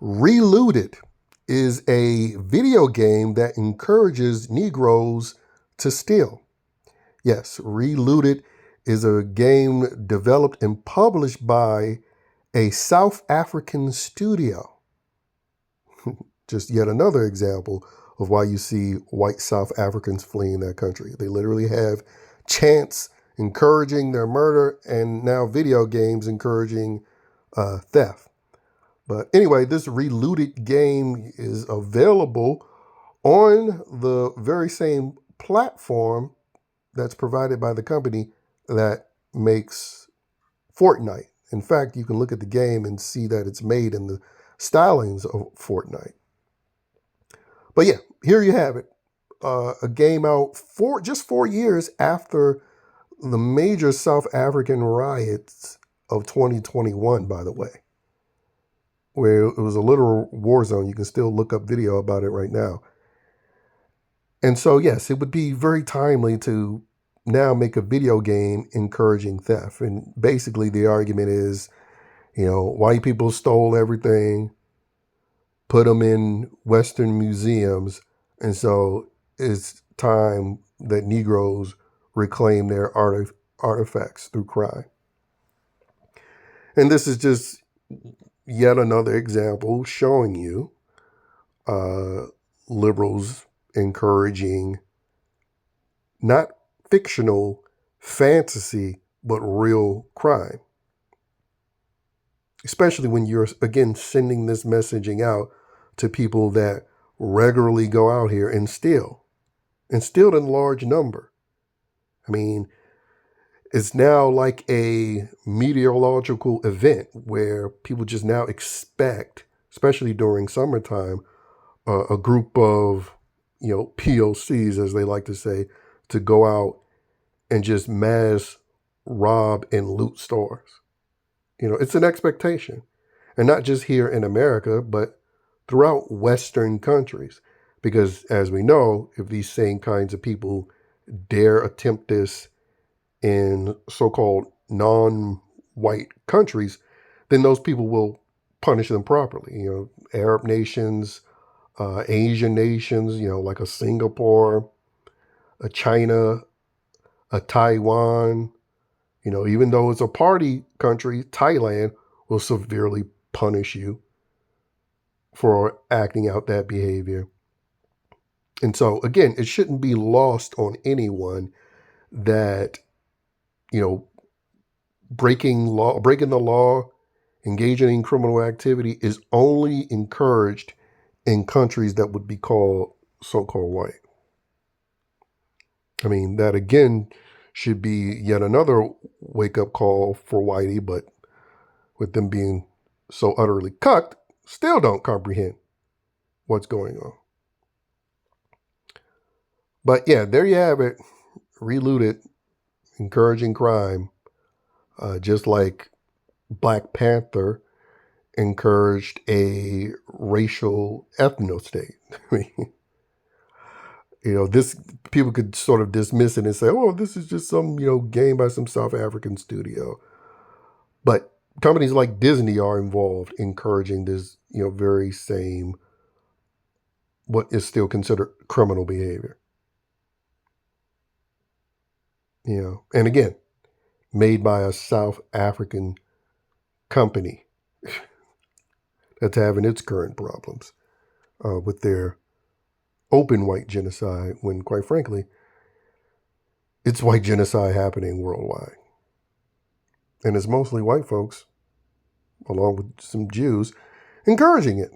Relooted is a video game that encourages Negroes to steal. Yes, Relooted is a game developed and published by a South African studio. Just yet another example of why you see white South Africans fleeing that country. They literally have chants encouraging their murder and now video games encouraging theft. But anyway, this Relooted game is available on the very same platform that's provided by the company that makes FORTNITE. In fact, you can look at the game and see that it's made in the stylings of FORTNITE. But yeah, here you have it. A game out just 4 years after the major South African riots of 2021, by the way, where it was a literal war zone. You can still look up video about it right now. And so, yes, it would be very timely to now make a video game encouraging theft. And basically the argument is, white people stole everything, put them in Western museums, and so it's time that Negroes reclaim their artifacts through crime. And this is just yet another example showing you liberals encouraging not fictional fantasy, but real crime. Especially when you're, again, sending this messaging out to people that regularly go out here and steal in large number. I mean, it's now like a meteorological event where people just now expect, especially during summertime, a group of, POCs, as they like to say, to go out and just mass rob and loot stores. It's an expectation. And not just here in America, but throughout Western countries. Because as we know, if these same kinds of people dare attempt this in so-called non-white countries, then those people will punish them properly. Arab nations, Asian nations, like a Singapore, a China, a Taiwan, even though it's a party country, Thailand will severely punish you for acting out that behavior. And so, again, it shouldn't be lost on anyone that, breaking the law, engaging in criminal activity is only encouraged in countries that would be called so-called white. I mean, that again should be yet another wake-up call for whitey, but with them being so utterly cucked, still don't comprehend what's going on. But yeah, there you have it. Relooted, encouraging crime, just like Black Panther encouraged a racial ethno-state. I mean, this people could sort of dismiss it and say, oh, this is just some, game by some South African studio. But companies like Disney are involved encouraging this, very same, what is still considered criminal behavior. And again, made by a South African company that's having its current problems with their open white genocide, when quite frankly, it's white genocide happening worldwide. And it's mostly white folks, along with some Jews, encouraging it.